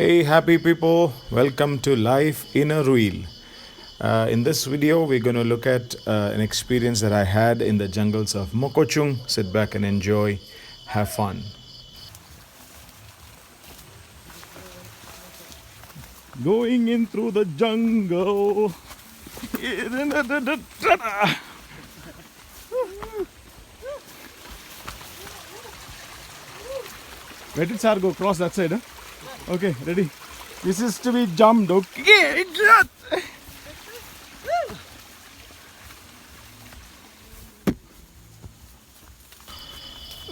Hey, happy people, welcome to Life in a Reel. In this video, we're going to look at an experience that I had in the jungles of Mokokchung. Sit back and enjoy, have fun. Going in through the jungle. Where did Sar go? Cross that side, huh? Okay, ready? This is to be jumped, okay?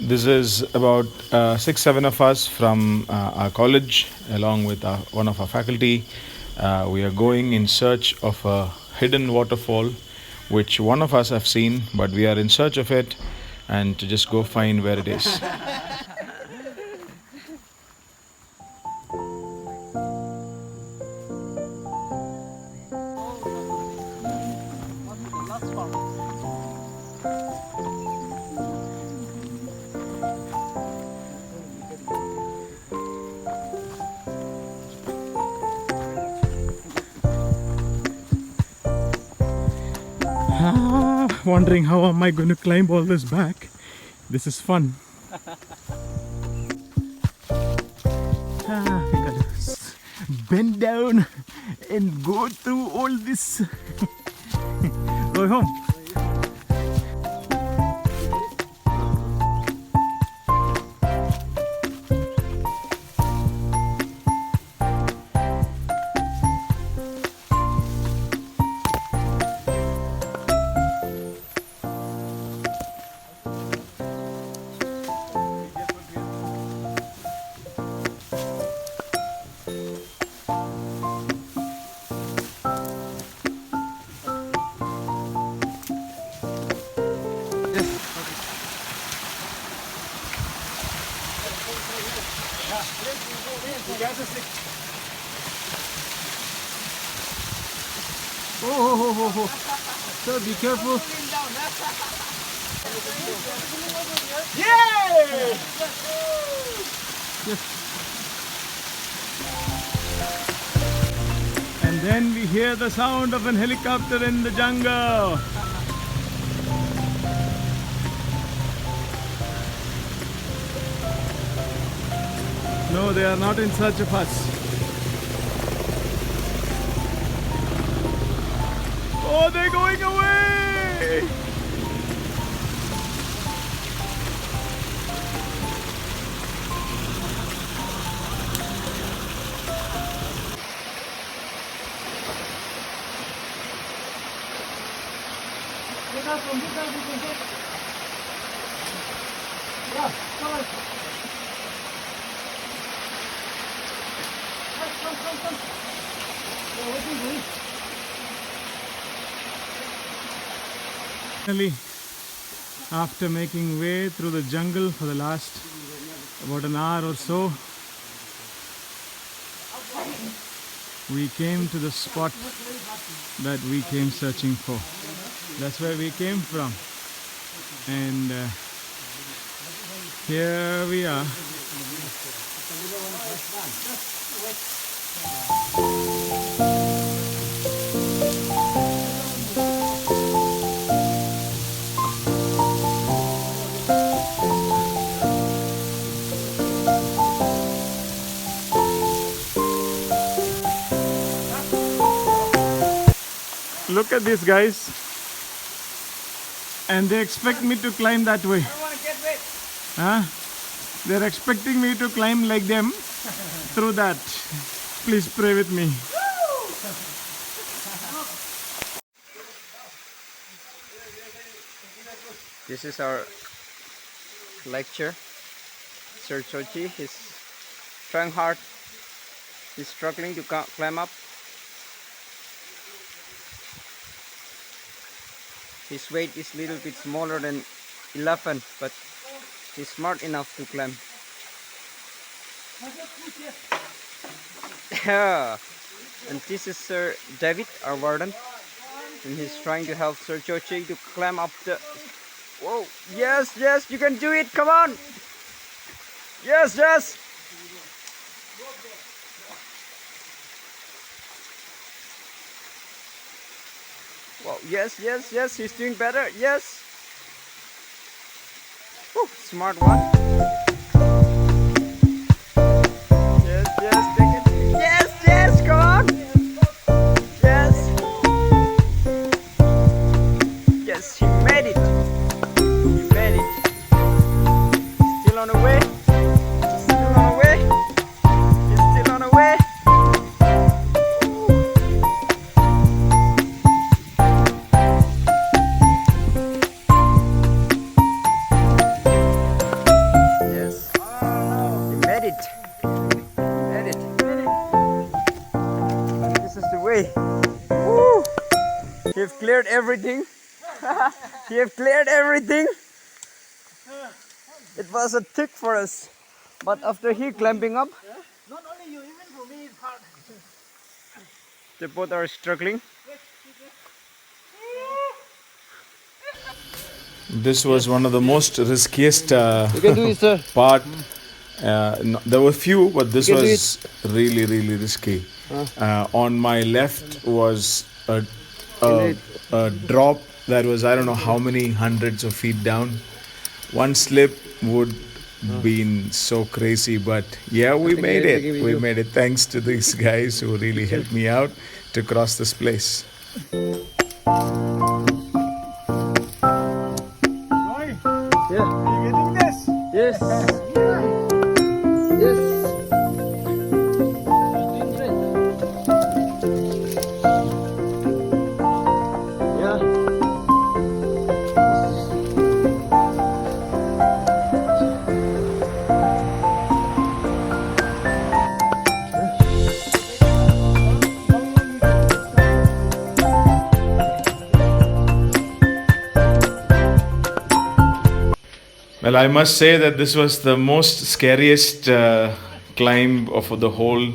This is about 6-7 of us from our college, along with one of our faculty. We are going in search of a hidden waterfall, which one of us have seen, but we are in search of it, and to just go find where it is. Wondering how am I going to climb all this back. This is fun. I gotta bend down and go through all this. Go home. Oh. So be careful. Yay! Yes. And then we hear the sound of an helicopter in the jungle. No, they are not in search of us. Oh, they're going away! Finally, after making way through the jungle for the last about an hour or so, we came to the spot that we came searching for. That's where we came from, and here we are. Look at these guys, and they expect me to climb that way. Huh? They're expecting me to climb like them through that. Please pray with me. This is our lecture. Sir Chochi, he's trying hard. He's struggling to climb up. His weight is a little bit smaller than 11, but he's smart enough to climb. Yeah. And this is Sir David, our warden, and he's trying to help Sir Chochi to climb up the... Whoa! Yes, you can do it! Come on! Yes! Wow, yes, yes, yes, he's doing better. Yes. Woo, smart one. Yes, yes, take it. Yes, yes, come on. Yes. Yes, he made it. He made it. Still on the way. Still on the way. He's still on the way. Yes. He made it. He made it. This is the way. Woo! You've cleared everything. You've cleared everything. It was a trick for us. But after he climbing up, Not only you, even for me it's hard. they both are struggling. This was one of the most riskiest You can do it, sir. part. No, there were few, but this You can do was really, really risky. On my left was a drop that was, I don't know how many hundreds of feet down. One slip would been so crazy, but yeah, we made it. We made it thanks to these guys who really helped me out to cross this place. Yeah. Are you getting this? Yes. Yes. Yeah. Well, I must say that this was the most scariest climb of the whole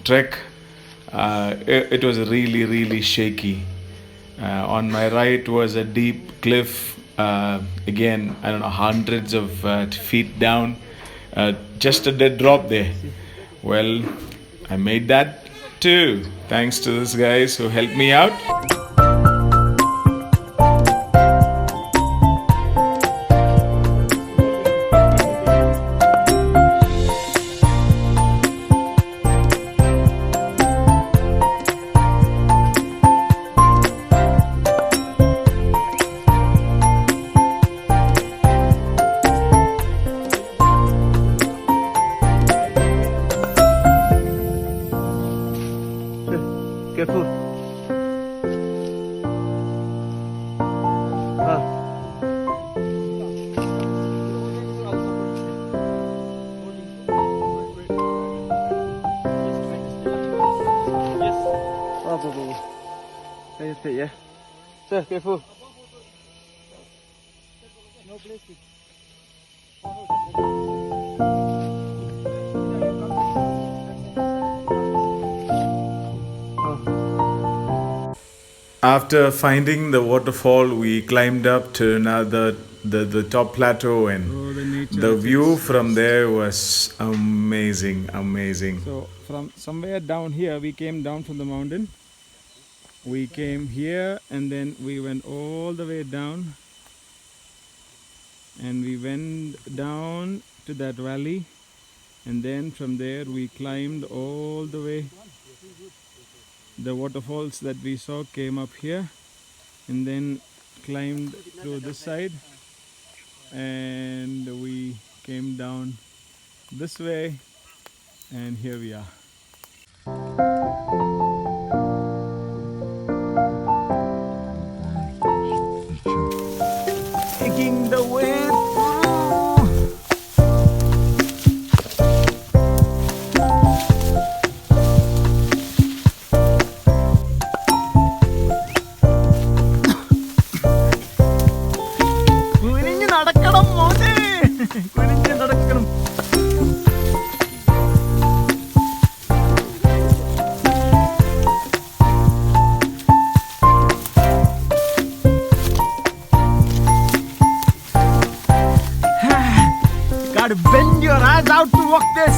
trek. It was really, really shaky. On my right was a deep cliff. Again, I don't know, hundreds of feet down. Just a dead drop there. Well, I made that too. Thanks to these guys who helped me out. Careful. Probably. Yeah. Sir, careful. No plastic. After finding the waterfall, we climbed up to the top plateau, and the view from there was amazing, amazing. So from somewhere down here, we came down from the mountain. We came here and then we went all the way down. And we went down to that valley. And then from there we climbed all the way. The waterfalls that we saw came up here. And then climbed to this side. And we came down this way. And here we are. Taking the way through. കുനിഞ്ഞ് നടക്കണം മോനെ, കുനിഞ്ഞ് നടക്കണം. Gotta bend your ass out to walk this.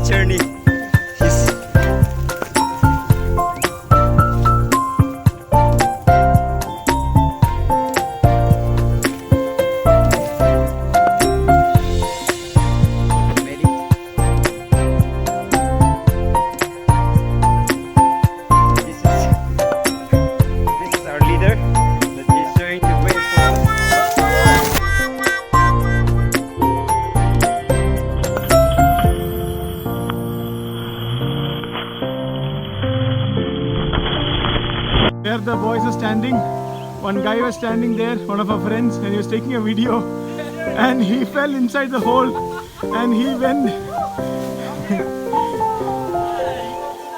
journey. He's ready. This is our leader that is showing the way for us. There the boys are standing. One guy was standing there, one of our friends, and he was taking a video. And he fell inside the hole. And he went.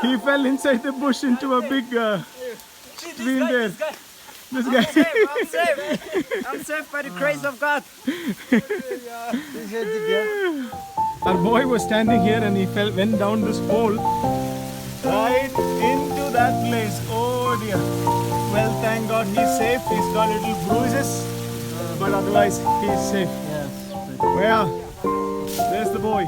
He fell inside the bush into a big stream there. This guy. I'm safe. I'm safe by the grace of God. Our boy was standing here and he went down this hole right into that place. Oh dear. Well, thank God he's safe. He's got little bruises, but otherwise he's safe. Yes. Well, there's the boy.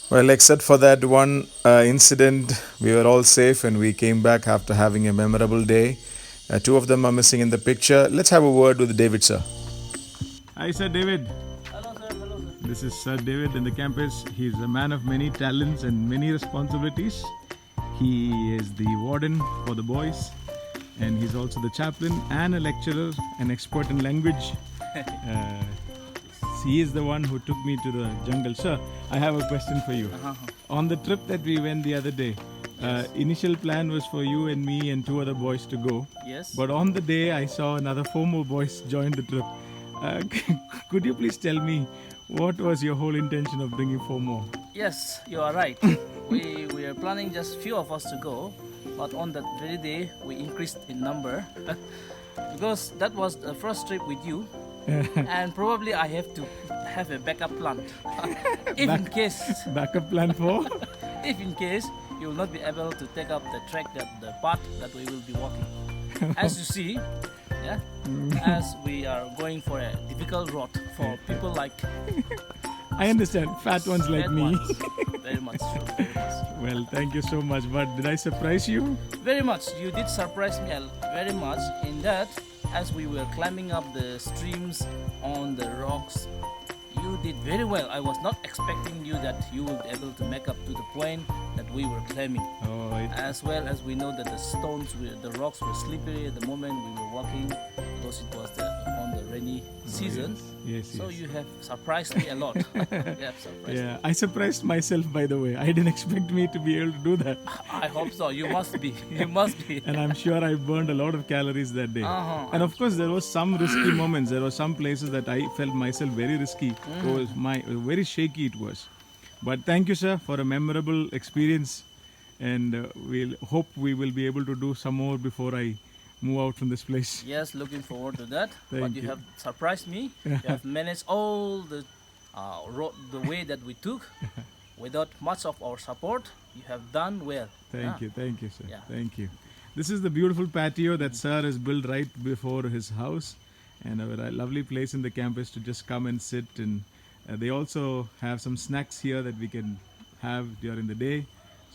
Well, except for that one incident, we were all safe and we came back after having a memorable day. Two of them are missing in the picture. Let's have a word with David, sir. Hi, Sir David. Hello, sir. Hello, sir. This is Sir David in the campus. He's a man of many talents and many responsibilities. He is the warden for the boys, and he's also the chaplain and a lecturer, an expert in language. He is the one who took me to the jungle. Sir, I have a question for you. On the trip that we went the other day, initial plan was for you and me and two other boys to go. Yes. But on the day, I saw another 4 more boys join the trip. Could you please tell me what was your whole intention of bringing 4 more? Yes, you are right. we are planning just few of us to go, but on that very day we increased in number because that was the first trip with you, and probably I have to have a backup plan. If in case, Backup plan for? if in case you will not be able to take up the path that we will be walking. As you see, yeah, as we are going for a difficult road for people like I understand, fat ones like fat me. ones. Very much true. Very much. Well, thank you so much. But did I surprise you? Very much. You did surprise me very much in that as we were climbing up the streams on the rocks, you did very well. I was not expecting you that you would be able to make up to the point that we were climbing. Oh, As well as we know that the rocks were slippery at the moment we were walking because it was on the rainy season. yes. So Yes. you have surprised me a lot. You have surprised me. Yeah, I surprised myself, by the way. I didn't expect me to be able to do that. I hope so. You must be. You must be. And I'm sure I burned a lot of calories that day. Uh-huh. And of course, there was some risky moments. There were some places that I felt myself very risky. It was very shaky it was. But thank you, sir, for a memorable experience. And we'll hope we will be able to do some more before I move out from this place. Yes, looking forward to that. Thank But you you. have surprised me. You have managed all the the way that we took without much of our support. You have done well. Thank you, sir. Yeah. Thank you. This is the beautiful patio that sir has built right before his house, and a lovely place in the campus to just come and sit. And they also have some snacks here that we can have during the day.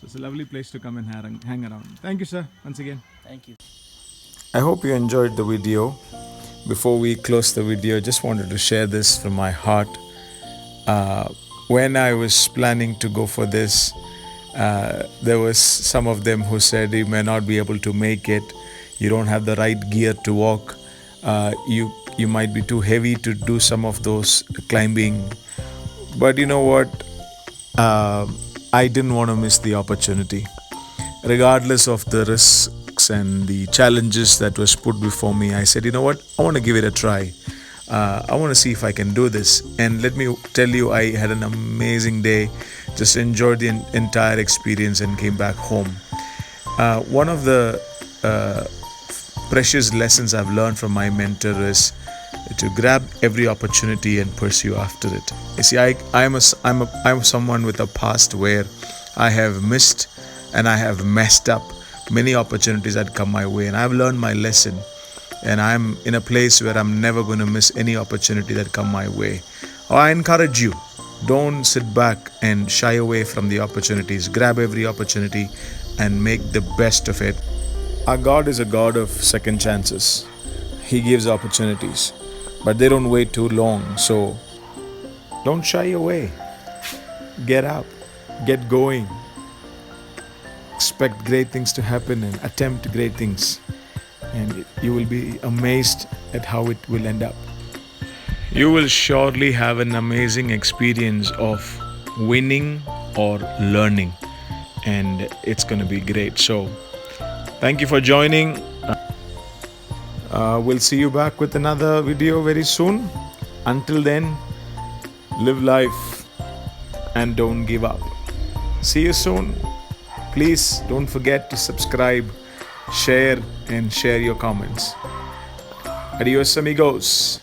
So it's a lovely place to come and hang around. Thank you, sir, once again. Thank you. I hope you enjoyed the video. Before we close the video, just wanted to share this from my heart. When I was planning to go for this, there was some of them who said you may not be able to make it. You don't have the right gear to walk. You might be too heavy to do some of those climbing. But you know what? I didn't want to miss the opportunity. Regardless of the risks and the challenges that was put before me, I said, you know what? I want to give it a try. I want to see if I can do this. And let me tell you, I had an amazing day. Just enjoyed the entire experience and came back home. One of the precious lessons I've learned from my mentor is to grab every opportunity and pursue after it. You see, I'm someone with a past where I have missed and I have messed up many opportunities that come my way, and I've learned my lesson, and I'm in a place where I'm never going to miss any opportunity that come my way. I encourage you, don't sit back and shy away from the opportunities. Grab every opportunity and make the best of it. Our God is a God of second chances. He gives opportunities, but they don't wait too long. So don't shy away. Get up, get going. Expect great things to happen and attempt great things. And you will be amazed at how it will end up. You will surely have an amazing experience of winning or learning, and it's going to be great. So, thank you for joining. We'll see you back with another video very soon. Until then, live life and don't give up. See you soon. Please don't forget to subscribe, share, and share your comments. Adios, amigos.